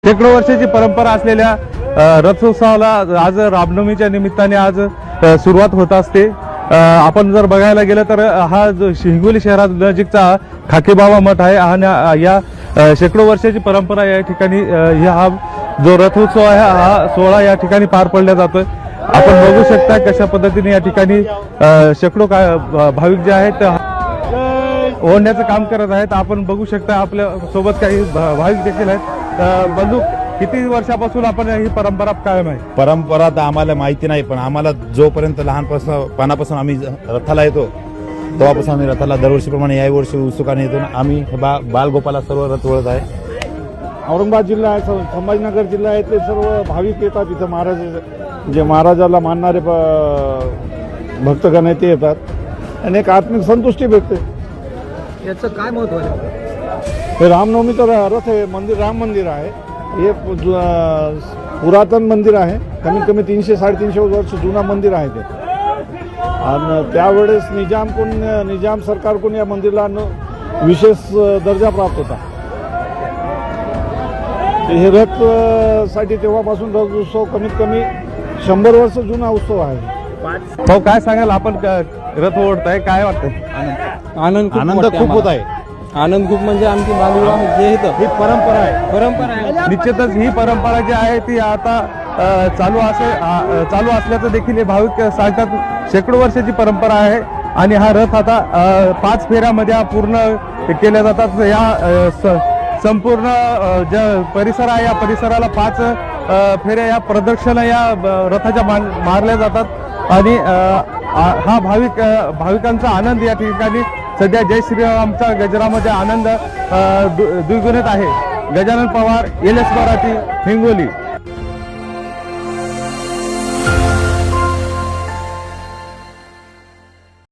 शेकडो वर्षाची परंपरा असलेल्या रथोत्सवाला आज रामनवमीच्या निमित्ताने आज सुरुवात होत असते। आपण जर बघायला गेलं तर हा जो हिंगोली शहरात नजीकचा खाकीबाबा मठ आहे आणि या शेकडो वर्षाची परंपरा या ठिकाणी हा जो रथोत्सव आहे हा सोहळा या ठिकाणी पार पडला जातोय। आपण बघू शकता कशा पद्धतीने या ठिकाणी शेकडो भाविक जे आहेत ओढण्याचं काम करत आहेत। आपण बघू शकता आपल्या सोबत काही भाविक देखील आहेत। बंधू, किती वर्षापासून आपण ही परंपरा कायम आहे? परंपरा तर आम्हाला माहिती नाही, पण आम्हाला जोपर्यंत लहानपणापासून आम्ही रथाला येतो तेव्हापासून आम्ही रथाला दरवर्षीप्रमाणे याही वर्षी उत्सुकाने येतो। आम्ही बालगोपाला सर्व रथ वळत आहे। औरंगाबाद जिल्हा आहे, संभाजीनगर जिल्हा आहे, ते सर्व भाविक येतात इथं महाराज जे महाराजाला मानणारे भक्तगण आहेत ते येतात आणि एक आत्मिक संतुष्टी भेटते। याचं काय महत्व आहे? हे रामनवमीचं रथ आहे, मंदिर राम मंदिर आहे, हे पुरातन मंदिर आहे, कमीत कमी 300-350 वर्ष जुना मंदिर आहे ते। आणि त्यावेळेस निजाम सरकारकडून या मंदिराला विशेष दर्जा प्राप्त होता। हे रथ साठी तेव्हापासून रथ उत्सव कमीत कमी 100 वर्ष जुना उत्सव आहे। भाऊ, काय सांगाल? आपण रथ ओढताय, काय वाटतं? आनंद खूप होत आहे। आनंद खूप म्हणजे आमची बालविवाह जे इथं ही परंपरा आहे। निश्चितच ही परंपरा जी आहे ती आता चालू असल्याचं देखील हे भाविक सांगतात। शेकडो वर्षाची परंपरा आहे आणि हा रथ आता 5 फेऱ्यामध्ये हा पूर्ण केल्या जातात। या संपूर्ण जे परिसर आहे या परिसराला 5 फेऱ्या या प्रदक्षिणा या रथाच्या मारल्या जातात आणि हा भाविकांचा आनंद या ठिकाणी सध्या जय श्रीरामचा गजरामध्ये आनंद द्विगुणित आहे। गजानन पवार, LS मराठी, हिंगोली।